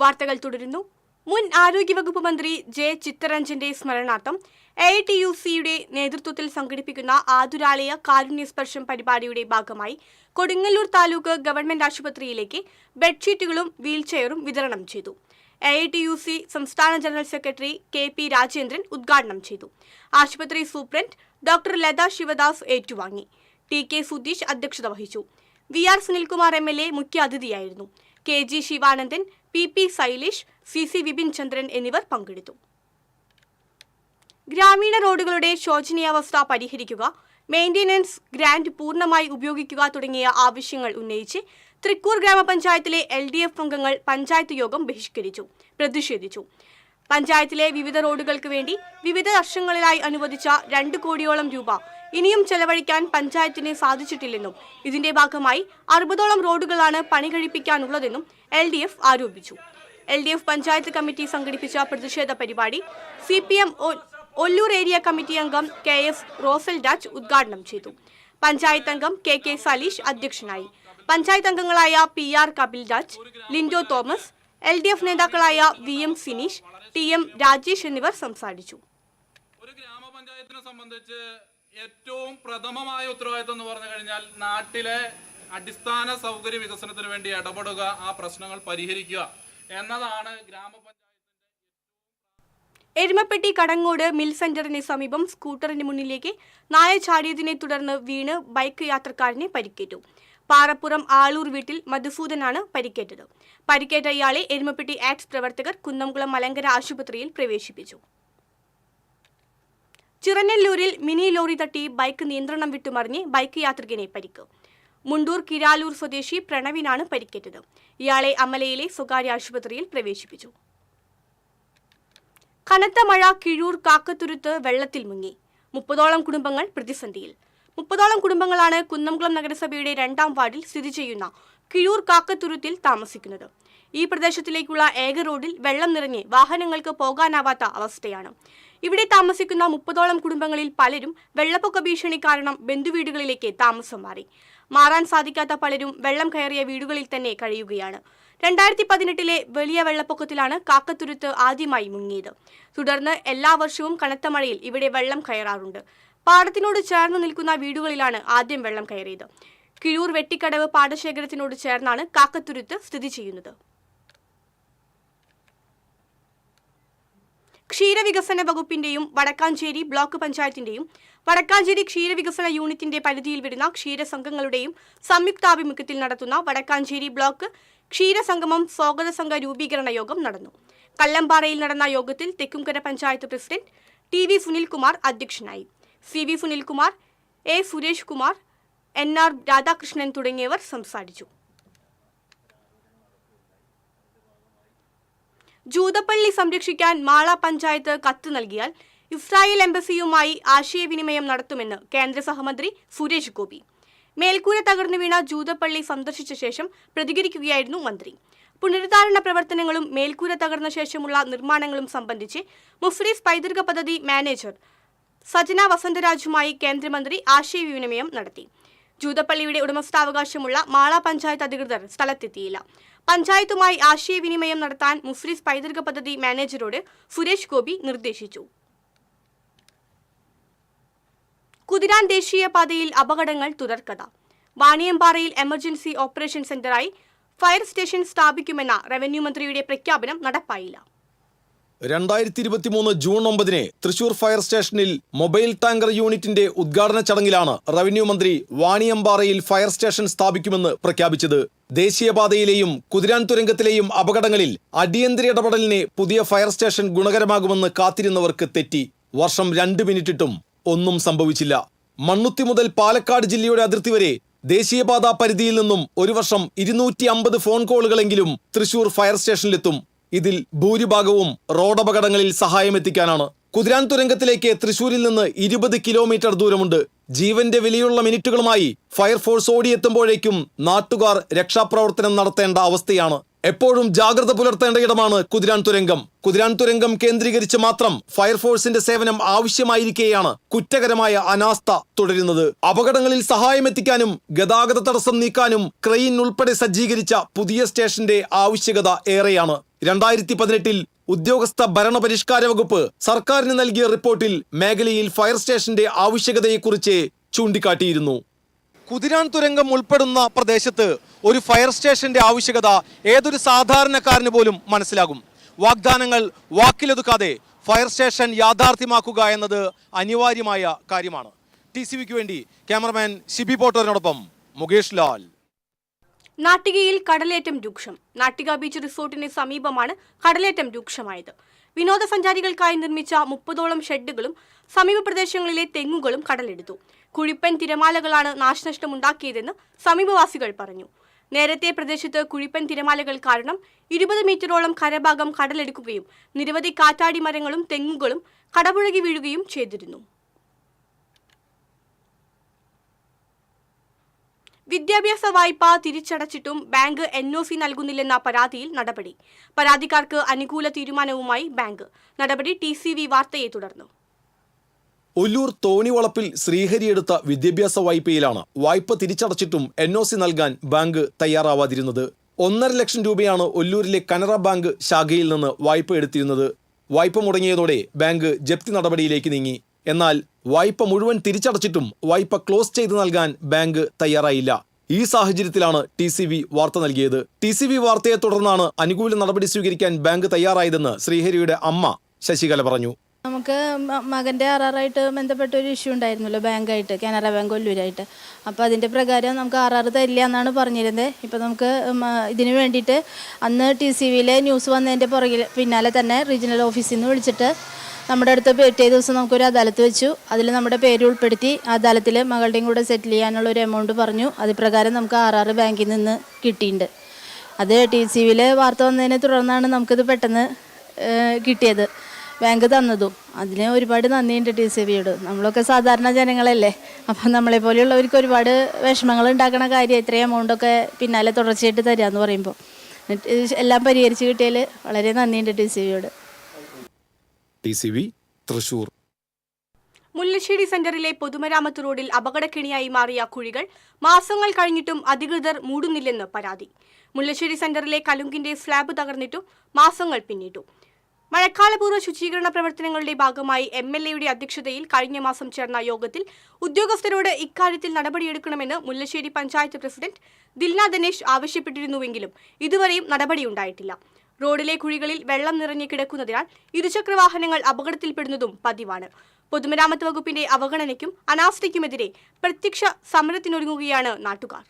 വാർത്തകൾ തുടരുന്നു. മുൻ ആരോഗ്യവകുപ്പ് മന്ത്രി J ചിത്തരഞ്ജന്റെ സ്മരണാർത്ഥം AITUCയുടെ നേതൃത്വത്തിൽ സംഘടിപ്പിക്കുന്ന ആതുരാലയ കാരുണ്യസ്പർശം പരിപാടിയുടെ ഭാഗമായി കൊടുങ്ങല്ലൂർ താലൂക്ക് ഗവൺമെന്റ് ആശുപത്രിയിലേക്ക് ബെഡ്ഷീറ്റുകളും വീൽചെയറും വിതരണം ചെയ്തു. AITUC സംസ്ഥാന ജനറൽ സെക്രട്ടറി KP രാജേന്ദ്രൻ ഉദ്ഘാടനം ചെയ്തു. ആശുപത്രി സൂപ്രണ്ട് ഡോക്ടർ ലത ശിവദാസ് ഏറ്റുവാങ്ങി. TK സുധീഷ് അധ്യക്ഷത വഹിച്ചു. VR സുനിൽകുമാർ MLA മുഖ്യ അതിഥിയായിരുന്നു. KG Sivanandan, PP Sailesh, CC Vipin ചന്ദ്രൻ എന്നിവർ പങ്കെടുത്തു. ഗ്രാമീണ റോഡുകളുടെ ശോചനീയാവസ്ഥ പരിഹരിക്കുക, മെയിന്റനൻസ് ഗ്രാന്റ് പൂർണ്ണമായി ഉപയോഗിക്കുക തുടങ്ങിയ ആവശ്യങ്ങൾ ഉന്നയിച്ച് തൃക്കൂർ ഗ്രാമപഞ്ചായത്തിലെ LDF അംഗങ്ങൾ പഞ്ചായത്ത് യോഗം പ്രതിഷേധിച്ചു. പഞ്ചായത്തിലെ വിവിധ റോഡുകൾക്ക് വേണ്ടി വിവിധ വർഷങ്ങളിലായി അനുവദിച്ച 2 കോടിയോളം രൂപ ഇനിയും ചെലവഴിക്കാൻ പഞ്ചായത്തിന് സാധിച്ചിട്ടില്ലെന്നും ഇതിന്റെ ഭാഗമായി 60ഓളം റോഡുകളാണ് പണി കഴിപ്പിക്കാനുള്ളതെന്നും LDF ആരോപിച്ചു. LDF പഞ്ചായത്ത് കമ്മിറ്റി സംഘടിപ്പിച്ച പ്രതിഷേധ പരിപാടി CPM ഒല്ലൂർ ഏരിയ കമ്മിറ്റി അംഗം KS റോസൽ രാജ് ഉദ്ഘാടനം ചെയ്തു. പഞ്ചായത്ത് അംഗം KK സലീഷ് അധ്യക്ഷനായി. പഞ്ചായത്ത് അംഗങ്ങളായ PR Kapil Raj, Lindo Thomas, LDF നേതാക്കളായ VM സിനീഷ്, TM രാജേഷ് എന്നിവർ സംസാരിച്ചു. ഒരു ഗ്രാമപഞ്ചായത്തിനെ സംബന്ധിച്ച് ഏറ്റവും പ്രഥമമായ ഉത്തരവാദിത്വം എന്ന് പറഞ്ഞു കഴിഞ്ഞാൽ നാട്ടിലെ അടിസ്ഥാന സൗകര്യ വികസനത്തിന് വേണ്ടി ഇടപെടുക, ആ പ്രശ്നങ്ങൾ പരിഹരിക്കുക എന്നതാണ് ഗ്രാമപഞ്ചായത്ത്. എരുമപ്പെട്ടി കടങ്ങോട് മിൽ സെന്ററിന് സമീപം സ്കൂട്ടറിന് മുന്നിലേക്ക് നായ ചാടിയതിനെ തുടർന്ന് വീണ് ബൈക്ക് യാത്രക്കാരനെ പരിക്കേറ്റു. പാറപ്പുറം ആളൂർ വീട്ടിൽ മധുസൂദനാണ് പരിക്കേറ്റത്. പരിക്കേറ്റ ഇയാളെ എരുമപ്പെട്ടി ആക്ട്സ് പ്രവർത്തകർ കുന്നംകുളം മലങ്കര ആശുപത്രിയിൽ പ്രവേശിപ്പിച്ചു. ചിറനല്ലൂരിൽ മിനി ലോറി തട്ടി ബൈക്ക് നിയന്ത്രണം വിട്ടുമറിഞ്ഞ് ബൈക്ക് യാത്രികനെ പരിക്ക്. മുണ്ടൂർ കിരാലൂർ സ്വദേശി പ്രണവിനാണ് പരിക്കേറ്റത്. ഇയാളെ അമലയിലെ സ്വകാര്യ ആശുപത്രിയിൽ പ്രവേശിപ്പിച്ചു. കനത്ത മഴ കിഴൂർ കാക്കത്തുരുത്ത് വെള്ളത്തിൽ മുങ്ങി. 30ഓളം കുടുംബങ്ങൾ പ്രതിസന്ധിയിൽ. 30ഓളം കുടുംബങ്ങളാണ് കുന്നംകുളം നഗരസഭയുടെ 2ാം വാർഡിൽ സ്ഥിതി ചെയ്യുന്ന കിഴൂർ കാക്കത്തുരുത്തിൽ താമസിക്കുന്നത്. ഈ പ്രദേശത്തിലേക്കുള്ള ഏക റോഡിൽ വെള്ളം നിറഞ്ഞ് വാഹനങ്ങൾക്ക് പോകാനാവാത്ത അവസ്ഥയാണ്. ഇവിടെ താമസിക്കുന്ന 30ഓളം കുടുംബങ്ങളിൽ പലരും വെള്ളപ്പൊക്ക ഭീഷണി കാരണം ബന്ധുവീടുകളിലേക്ക് താമസം മാറി. മാറാൻ സാധിക്കാത്ത പലരും വെള്ളം കയറിയ വീടുകളിൽ തന്നെ കഴിയുകയാണ്. 2018 വലിയ വെള്ളപ്പൊക്കത്തിലാണ് കാക്കത്തുരുത്ത് ആദ്യമായി മുങ്ങിയത്. തുടർന്ന് എല്ലാ വർഷവും കനത്ത മഴയിൽ ഇവിടെ വെള്ളം കയറാറുണ്ട്. പാടത്തിനോട് ചേർന്ന് നിൽക്കുന്ന വീടുകളിലാണ് ആദ്യം വെള്ളം കയറിയത്. കിഴൂർ വെട്ടിക്കടവ് പാടശേഖരത്തിനോട് ചേർന്നാണ് കാക്കത്തുരുത്ത് സ്ഥിതി ചെയ്യുന്നത്. ക്ഷീരവികസന വകുപ്പിന്റെയും വടക്കാഞ്ചേരി ബ്ലോക്ക് പഞ്ചായത്തിന്റെയും വടക്കാഞ്ചേരി ക്ഷീരവികസന യൂണിറ്റിന്റെ പരിധിയിൽ വരുന്ന ക്ഷീരസംഘങ്ങളുടെയും സംയുക്താഭിമുഖ്യത്തിൽ നടത്തുന്ന വടക്കാഞ്ചേരി ബ്ലോക്ക് ക്ഷീരസംഗമം സ്വാഗത സംഘ രൂപീകരണ യോഗം നടന്നു. കല്ലമ്പാറയിൽ നടന്ന യോഗത്തിൽ തെക്കുംകര പഞ്ചായത്ത് പ്രസിഡന്റ് TV സുനിൽകുമാർ അധ്യക്ഷനായി. CV Sunilkumar, A Suresh Kumar, NR Radhakrishnan തുടങ്ങിയവർ സംസാരിച്ചു. ജൂതപ്പള്ളി സംരക്ഷിക്കാൻ മാള പഞ്ചായത്ത് കത്ത് നൽകിയാൽ ഇസ്രായേൽ എംബസിയുമായി ആശയവിനിമയം നടത്തുമെന്ന് കേന്ദ്ര സഹമന്ത്രി സുരേഷ് ഗോപി. മേൽക്കൂര തകർന്നു വീണ ജൂതപ്പള്ളി സന്ദർശിച്ച ശേഷം പ്രതികരിക്കുകയായിരുന്നു മന്ത്രി. പുനരുദ്ധാരണ പ്രവർത്തനങ്ങളും മേൽക്കൂര തകർന്ന ശേഷമുള്ള നിർമ്മാണങ്ങളും സംബന്ധിച്ച് മുഫ്രീസ് പൈതൃക പദ്ധതി മാനേജർ സജന വസന്തരാജുമായി കേന്ദ്രമന്ത്രി ആശയവിനിമയം നടത്തി. ജൂതപ്പള്ളിയുടെ ഉടമസ്ഥാവകാശമുള്ള മാള പഞ്ചായത്ത് അധികൃതർ സ്ഥലത്തെത്തിയില്ല. പഞ്ചായത്തുമായി ആശയവിനിമയം നടത്താൻ മുഫ്രീസ് പൈതൃക പദ്ധതി മാനേജരോട് സുരേഷ് ഗോപി നിർദ്ദേശിച്ചു. കുതിരാൻ ദേശീയപാതയിൽ അപകടങ്ങൾ തുടർക്കഥ. വാണിയമ്പാറയിൽ എമർജൻസി ഓപ്പറേഷൻ സെന്ററായി ഫയർ സ്റ്റേഷൻ സ്ഥാപിക്കുമെന്ന റവന്യൂ മന്ത്രിയുടെ പ്രഖ്യാപനം നടപ്പായില്ല. 2023 ജൂൺ 9 തൃശൂർ ഫയർ സ്റ്റേഷനിൽ മൊബൈൽ ടാങ്കർ യൂണിറ്റിന്റെ ഉദ്ഘാടന ചടങ്ങിലാണ് റവന്യൂ മന്ത്രി വാണിയമ്പാറയിൽ ഫയർ സ്റ്റേഷൻ സ്ഥാപിക്കുമെന്ന് പ്രഖ്യാപിച്ചത്. ദേശീയപാതയിലെയും കുതിരാൻ തുരങ്കത്തിലെയും അപകടങ്ങളിൽ അടിയന്തര ഇടപെടലിന് പുതിയ ഫയർ സ്റ്റേഷൻ ഗുണകരമാകുമെന്ന് കാത്തിരുന്നവർക്ക് തെറ്റി. വർഷം 2 മിനിറ്റിട്ടും ഒന്നും സംഭവിച്ചില്ല. മണ്ണുത്തി മുതൽ പാലക്കാട് ജില്ലയുടെ അതിർത്തി വരെ ദേശീയപാത പരിധിയിൽ നിന്നും ഒരു വർഷം 250 ഫോൺ കോളുകളെങ്കിലും തൃശൂർ ഫയർ സ്റ്റേഷനിലെത്തും. ഇതിൽ ഭൂരിഭാഗവും റോഡപകടങ്ങളിൽ സഹായമെത്തിക്കാനാണ്. കുതിരാൻ തുരങ്കത്തിലേക്ക് തൃശൂരിൽ നിന്ന് 20 കിലോമീറ്റർ ദൂരമുണ്ട്. ജീവന്റെ വിലയുള്ള മിനിറ്റുകളുമായി ഫയർഫോഴ്സ് ഓടിയെത്തുമ്പോഴേക്കും നാട്ടുകാർ രക്ഷാപ്രവർത്തനം നടത്തേണ്ട അവസ്ഥയാണ്. എപ്പോഴും ജാഗ്രത പുലർത്തേണ്ട ഇടമാണ് കുതിരാൻ തുരങ്കം. കുതിരാൻ തുരങ്കം കേന്ദ്രീകരിച്ച് മാത്രം ഫയർഫോഴ്സിന്റെ സേവനം ആവശ്യമായിരിക്കെയാണ് കുറ്റകരമായ അനാസ്ഥ തുടരുന്നത്. അപകടങ്ങളിൽ സഹായമെത്തിക്കാനും ഗതാഗത തടസ്സം നീക്കാനും ക്രെയിൻ ഉൾപ്പെടെ സജ്ജീകരിച്ച പുതിയ സ്റ്റേഷന്റെ ആവശ്യകത ഏറെയാണ്. 2018 ഉദ്യോഗസ്ഥ ഭരണപരിഷ്കാര വകുപ്പ് സർക്കാരിന് നൽകിയ റിപ്പോർട്ടിൽ മേഖലയിൽ ഫയർ സ്റ്റേഷന്റെ ആവശ്യകതയെക്കുറിച്ച് ചൂണ്ടിക്കാട്ടിയിരുന്നു. കുതിരാൻ തുരങ്കം ഉൾപ്പെടുന്ന പ്രദേശത്ത് ഒരു ഫയർ സ്റ്റേഷന്റെ ആവശ്യകത ഏതൊരു സാധാരണക്കാരന് പോലും മനസ്സിലാകും. വാഗ്ദാനങ്ങൾ വാക്കിലൊതുക്കാതെ ഫയർ സ്റ്റേഷൻ യാഥാർത്ഥ്യമാക്കുക എന്നത് അനിവാര്യമായ കാര്യമാണ്. TCVക്ക് വേണ്ടി ക്യാമറമാൻ ഷിബി പോട്ടോറിനോടൊപ്പം മുകേഷ് ലാൽ. നാട്ടികയിൽ കടലേറ്റം രൂക്ഷം. നാട്ടിക ബീച്ച് റിസോർട്ടിന് സമീപമാണ് കടലേറ്റം രൂക്ഷമായത്. വിനോദസഞ്ചാരികൾക്കായി നിർമ്മിച്ച 30ഓളം ഷെഡുകളും സമീപ പ്രദേശങ്ങളിലെ തെങ്ങുകളും കടലെടുത്തു. കുഴിപ്പൻ തിരമാലകളാണ് നാശനഷ്ടമുണ്ടാക്കിയതെന്ന് സമീപവാസികൾ പറഞ്ഞു. നേരത്തെ പ്രദേശത്ത് കുഴിപ്പൻ തിരമാലകൾ കാരണം 20 മീറ്ററോളം കരഭാഗം കടലെടുക്കുകയും നിരവധി കാറ്റാടി മരങ്ങളും തെങ്ങുകളും കടപുഴകി വീഴുകയും ചെയ്തിരുന്നു. വിദ്യാഭ്യാസ വായ്പ തിരിച്ചടച്ചിട്ടും ബാങ്ക് NOC നൽകുന്നില്ലെന്ന പരാതിയിൽ നടപടി. പരാതിക്കാർക്ക് അനുകൂല തീരുമാനവുമായി ബാങ്ക്. നടപടി TCV വാർത്തയെ തുടർന്നു. ഒല്ലൂർ തോണിവളപ്പിൽ ശ്രീഹരിയെടുത്ത വിദ്യാഭ്യാസ വായ്പയിലാണ് വായ്പ തിരിച്ചടച്ചിട്ടും NOC നൽകാൻ ബാങ്ക് തയ്യാറാവാതിരുന്നത്. 1.5 ലക്ഷം രൂപയാണ് ഒല്ലൂരിലെ കനറ ബാങ്ക് ശാഖയിൽ നിന്ന് വായ്പ എടുത്തിരുന്നത്. വായ്പ മുടങ്ങിയതോടെ ബാങ്ക് ജപ്തി നടപടിയിലേക്ക് നീങ്ങി. എന്നാൽ വായ്പ മുഴുവൻ തിരിച്ചടച്ചിട്ടും വായ്പ ക്ലോസ് ചെയ്ത് നൽകാൻ ബാങ്ക് തയ്യാറായില്ല. ഈ സാഹചര്യത്തിലാണ് TCV വാർത്ത നൽകിയത്. TCV വാർത്തയെ തുടർന്നാണ് അനുകൂല നടപടി സ്വീകരിക്കാൻ ബാങ്ക് തയ്യാറായതെന്ന് ശ്രീഹരിയുടെ അമ്മ ശശികല പറഞ്ഞു. നമുക്ക് മകൻ്റെ ആറാറായിട്ട് ബന്ധപ്പെട്ട ഒരു ഇഷ്യൂ ഉണ്ടായിരുന്നല്ലോ, ബാങ്കായിട്ട്, കാനറ ബാങ്ക് കൊല്ലൂരായിട്ട്. അപ്പോൾ അതിൻ്റെ പ്രകാരം നമുക്ക് ആറാറ് തരില്ല എന്നാണ് പറഞ്ഞിരുന്നത്. ഇപ്പോൾ നമുക്ക് ഇതിന് വേണ്ടിയിട്ട് അന്ന് TCVയിലെ ന്യൂസ് വന്നതിൻ്റെ പിന്നാലെ തന്നെ റീജിയണൽ ഓഫീസിൽ നിന്ന് വിളിച്ചിട്ട് നമ്മുടെ അടുത്ത് പിറ്റേ ദിവസം നമുക്കൊരു അദാലത്ത് വെച്ചു. അതിൽ നമ്മുടെ പേര് ഉൾപ്പെടുത്തി അദാലത്തിൽ മകളുടെയും കൂടെ സെറ്റിൽ ചെയ്യാനുള്ള ഒരു എമൗണ്ട് പറഞ്ഞു. അത് പ്രകാരം നമുക്ക് ആറാറ് ബാങ്കിൽ നിന്ന് കിട്ടിയിട്ടുണ്ട്. അത് TCVയിൽ വാർത്ത വന്നതിനെ തുടർന്നാണ് നമുക്കിത് പെട്ടെന്ന് കിട്ടിയത്, ബാങ്ക് തന്നതും. അതിന് ഒരുപാട് നന്ദിയുണ്ട് TCVയോട്. നമ്മളൊക്കെ സാധാരണ ജനങ്ങളല്ലേ, അപ്പം നമ്മളെപ്പോലെയുള്ളവർക്ക് ഒരുപാട് വിഷമങ്ങൾ ഉണ്ടാക്കണ കാര്യം ഇത്രയും എമൗണ്ടൊക്കെ പിന്നാലെ തുടർച്ചയായിട്ട് തരിക എന്ന് പറയുമ്പോൾ എല്ലാം പരിഹരിച്ച് കിട്ടിയതിൽ വളരെ നന്ദിയുണ്ട് TCVയോട്. TCV തൃശൂർ. മുല്ലശ്ശേരി സെന്ററിലെ പൊതുമരാമത്ത് റോഡിൽ അപകടക്കെണിയായി മാറിയ കുഴികൾ മാസങ്ങൾ കഴിഞ്ഞിട്ടും അധികൃതർ മൂടുന്നില്ലെന്ന് പരാതി. മുല്ലശ്ശേരി സെന്ററിലെ കലുങ്കിന്റെ സ്ലാബ് തകർന്നിട്ടും മാസങ്ങൾ പിന്നിട്ടു. മഴക്കാലപൂർവ്വ ശുചീകരണ പ്രവർത്തനങ്ങളുടെ ഭാഗമായി MLAയുടെ അധ്യക്ഷതയിൽ കഴിഞ്ഞ മാസം ചേർന്ന യോഗത്തിൽ ഉദ്യോഗസ്ഥരോട് ഇക്കാര്യത്തിൽ നടപടിയെടുക്കണമെന്ന് മുല്ലശ്ശേരി പഞ്ചായത്ത് പ്രസിഡന്റ് ദിൽന ദിനേശ് ആവശ്യപ്പെട്ടിരുന്നുവെങ്കിലും ഇതുവരെയും നടപടിയുണ്ടായിട്ടില്ല. റോഡിലെ കുഴികളിൽ വെള്ളം നിറഞ്ഞു കിടക്കുന്നതിനാൽ ഇരുചക്രവാഹനങ്ങൾ അപകടത്തിൽപ്പെടുന്നതും പതിവാണ്. പൊതുമരാമത്ത് വകുപ്പിന്റെ അവഗണനയ്ക്കും അനാസ്ഥയ്ക്കുമെതിരെ പ്രത്യക്ഷ സമരത്തിനൊരുങ്ങുകയാണ് നാട്ടുകാർ.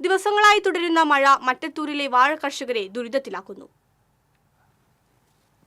ദിവസങ്ങളായി തുടരുന്ന മഴ മറ്റത്തൂരിലെ വാഴ കർഷകരെ ദുരിതത്തിലാക്കുന്നു.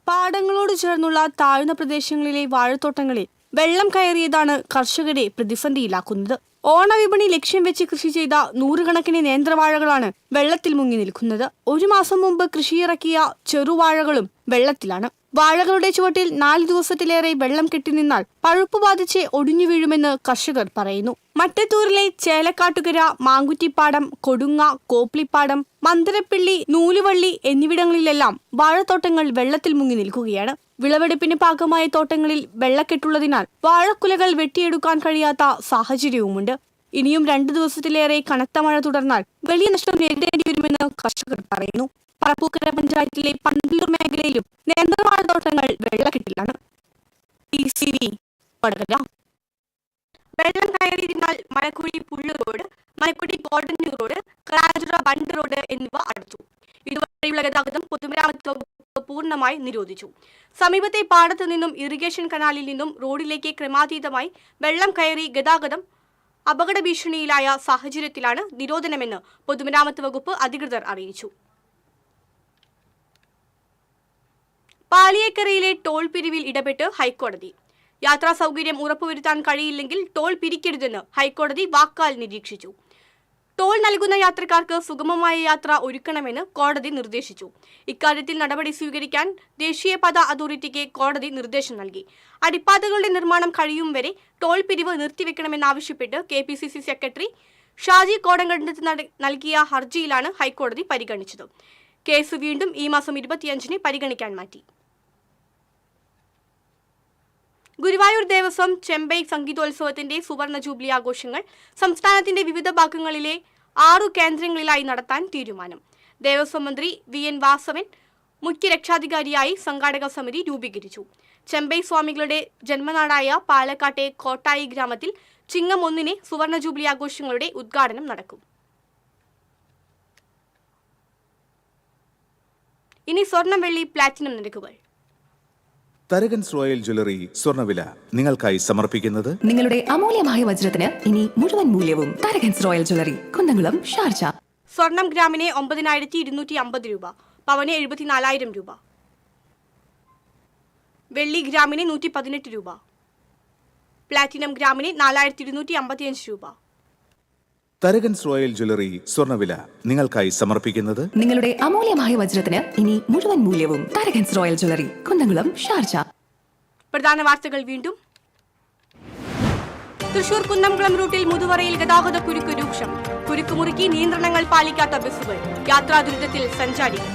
പാടങ്ങളോട് ചേർന്നുള്ള താഴ്ന്ന പ്രദേശങ്ങളിലെ വാഴത്തോട്ടങ്ങളിൽ വെള്ളം കയറിയതാണ് കർഷകരെ പ്രതിസന്ധിയിലാക്കുന്നത്. ഓണവിപണി ലക്ഷ്യം വെച്ച് കൃഷി ചെയ്ത നൂറുകണക്കിന് നേന്ത്രവാഴകളാണ് വെള്ളത്തിൽ മുങ്ങി നിൽക്കുന്നത്. ഒരു മാസം മുമ്പ് കൃഷിയിറക്കിയ ചെറുവാഴകളും വെള്ളത്തിലാണ്. വാഴകളുടെ ചുവട്ടിൽ 4 ദിവസത്തിലേറെ വെള്ളം കെട്ടിനിന്നാൽ പഴുപ്പ് ബാധിച്ച് ഒടിഞ്ഞു വീഴുമെന്ന് കർഷകർ പറയുന്നു. മട്ടത്തൂരിലെ ചേലക്കാട്ടുകര, മാങ്കുറ്റിപ്പാടം, കൊടുങ്ങ, കോപ്ലിപ്പാടം, മന്ദരപ്പിള്ളി, നൂലുവള്ളി എന്നിവിടങ്ങളിലെല്ലാം വാഴത്തോട്ടങ്ങൾ വെള്ളത്തിൽ മുങ്ങി നിൽക്കുകയാണ്. വിളവെടുപ്പിന് പാകമായ തോട്ടങ്ങളിൽ വെള്ളക്കെട്ടുള്ളതിനാൽ വാഴക്കുലകൾ വെട്ടിയെടുക്കാൻ കഴിയാത്ത സാഹചര്യവുമുണ്ട്. ഇനിയും 2 ദിവസത്തിലേറെ കനത്ത മഴ തുടർന്നാൽ വലിയ നഷ്ടം നേരിടേണ്ടി വരുമെന്ന് കർഷകർ പറയുന്നു. പറപ്പൂക്കര പഞ്ചായത്തിലെ പന്തലൂർ മേഖലയിലും നേന്ത്രവാഴത്തോട്ടങ്ങൾ വെള്ളക്കെട്ടിലാണ്. TCV വടകര. വെള്ളം കയറിയതിനാൽ മലക്കുഴി പുള്ളു റോഡ്, മലക്കുടി ഗോൾഡന്യൂർ റോഡ്, കരാജുറ ബണ്ട് റോഡ് എന്നിവ അടച്ചു. ഇതുവരെയുള്ള ഗതാഗതം പൊതുമരാമത്ത് വകുപ്പ് പൂർണ്ണമായി നിരോധിച്ചു. സമീപത്തെ പാടത്തു നിന്നും ഇറിഗേഷൻ കനാലിൽ നിന്നും റോഡിലേക്ക് ക്രമാതീതമായി വെള്ളം കയറി ഗതാഗതം അപകട ഭീഷണിയിലായ സാഹചര്യത്തിലാണ് നിരോധനമെന്ന് പൊതുമരാമത്ത് വകുപ്പ് അധികൃതർ അറിയിച്ചു. പാലിയേക്കരയിലെ ടോൾ പിരിവിൽ ഇടപെട്ട് ഹൈക്കോടതി. യാത്രാ സൗകര്യം ഉറപ്പുവരുത്താൻ കഴിയില്ലെങ്കിൽ ടോൾ പിരിക്കരുതെന്ന് ഹൈക്കോടതി വാക്കാൽ നിരീക്ഷിച്ചു. ടോൾ നൽകുന്ന യാത്രക്കാർക്ക് സുഗമമായ യാത്ര ഒരുക്കണമെന്ന് കോടതി നിർദ്ദേശിച്ചു. ഇക്കാര്യത്തിൽ നടപടി സ്വീകരിക്കാൻ ദേശീയപാത അതോറിറ്റിക്ക് കോടതി നിർദ്ദേശം നൽകി. അടിപ്പാതകളുടെ നിർമ്മാണം കഴിയും വരെ ടോൾ പിരിവ് നിർത്തിവെക്കണമെന്നാവശ്യപ്പെട്ട് KPCC സെക്രട്ടറി ഷാജി കോടങ്കണ്ടത്ത് നൽകിയ ഹർജിയിലാണ് ഹൈക്കോടതി പരിഗണിച്ചത്. കേസ് വീണ്ടും ഈ മാസം 25-ന് പരിഗണിക്കാൻ മാറ്റി. ഗുരുവായൂർ ദേവസ്വം ചെമ്പൈ സംഗീതോത്സവത്തിന്റെ സുവർണ ജൂബിലി ആഘോഷങ്ങൾ സംസ്ഥാനത്തിന്റെ വിവിധ ഭാഗങ്ങളിലെ 6 കേന്ദ്രങ്ങളിലായി നടത്താൻ തീരുമാനം. ദേവസ്വം മന്ത്രി VN വാസവൻ മുഖ്യ രക്ഷാധികാരിയായി സംഘാടക സമിതി രൂപീകരിച്ചു. ചെമ്പൈ സ്വാമികളുടെ ജന്മനാടായ പാലക്കാട്ടെ കോട്ടായി ഗ്രാമത്തിൽ ചിങ്ങം 1-ന് സുവർണ ജൂബിലി ആഘോഷങ്ങളുടെ ഉദ്ഘാടനം നടക്കും. ഇനി സ്വർണം, വെള്ളി, പ്ലാറ്റിനം നിരക്കുകൾ. തരകൻസ് റോയൽ ജ്വല്ലറി സ്വർണ്ണവില നിങ്ങൾക്കായി സമർപ്പിക്കുന്നത് നിങ്ങളുടെ അമൂല്യമായ വജ്രത്തിന് ഇനി മുഴുവൻ മൂല്യവും Tharakans royal jewellery, Kunnamkulam, Sharjah. സ്വർണം ഗ്രാമിന് 9250 രൂപ, പവന് 74,000 രൂപ. വെള്ളി ഗ്രാമിന് 118 രൂപ. പ്ലാറ്റിനം ഗ്രാമിന് 4255 രൂപ. തരകൻസ് റോയൽ ജ്വല്ലറി സ്വർണ്ണവില നിങ്ങൾക്കായി സമർപ്പിക്കുന്നത് നിങ്ങളുടെ അമൂല്യമായ വജ്രത്തിന് ഇനി മുഴുവൻ മൂല്യവും Tharakans royal jewellery, Kunnamkulam, Sharjah. പ്രധാന വാർത്തകൾ വീണ്ടും. തൃശൂർ കുന്നംകുളം റൂട്ടിൽ മുതുവറയിൽ ഗതാഗത കുരുക്ക് രൂക്ഷം. കുരുക്ക് മുറുക്കി നിയന്ത്രണങ്ങൾ പാലിക്കാത്ത ബസ്സുകൾ, യാത്രാ ദുരിതത്തിൽ സഞ്ചാരികൾ.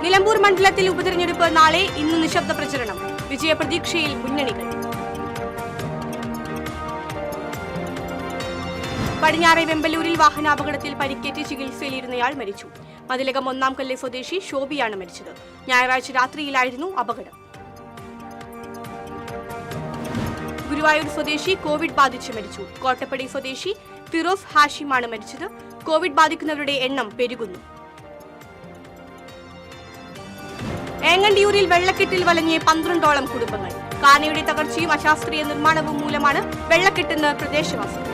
നിലമ്പൂർ മണ്ഡലത്തിൽ ഉപതെരഞ്ഞെടുപ്പ് നാളെ, ഇന്ന് നിശബ്ദ പ്രചരണം. വിജയപ്രതീക്ഷയിൽ മുന്നണികൾ. പടിഞ്ഞാറെ വെമ്പലൂരിൽ വാഹനാപകടത്തിൽ പരിക്കേറ്റ് ചികിത്സയിലിരുന്നയാൾ മരിച്ചു. മതിലകം 1-ാം കല്ല് സ്വദേശി ശോഭിയാണ് മരിച്ചത്. ഞായറാഴ്ച രാത്രിയിലായിരുന്നു അപകടം. ഗുരുവായൂർ സ്വദേശി കോവിഡ് ബാധിച്ച് മരിച്ചു. കോട്ടപ്പടി സ്വദേശി ഫിറോസ് ഹാഷിമാണ് മരിച്ചത്. കോവിഡ് ബാധിക്കുന്നവരുടെ എണ്ണം പെരുകുന്നു. ഏങ്ങണ്ടിയൂരിൽ വെള്ളക്കെട്ടിൽ വലഞ്ഞ് 12ഓളം കുടുംബങ്ങൾ. കാനയുടെ തകർച്ചയും അശാസ്ത്രീയ നിർമ്മാണവും മൂലമാണ് വെള്ളക്കെട്ടെന്ന് പ്രദേശവാസികൾ.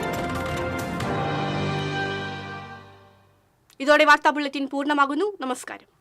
ഇതോടെ വാർത്താ ബുള്ളറ്റിൻ പൂർണ്ണമാകുന്നു. നമസ്കാരം.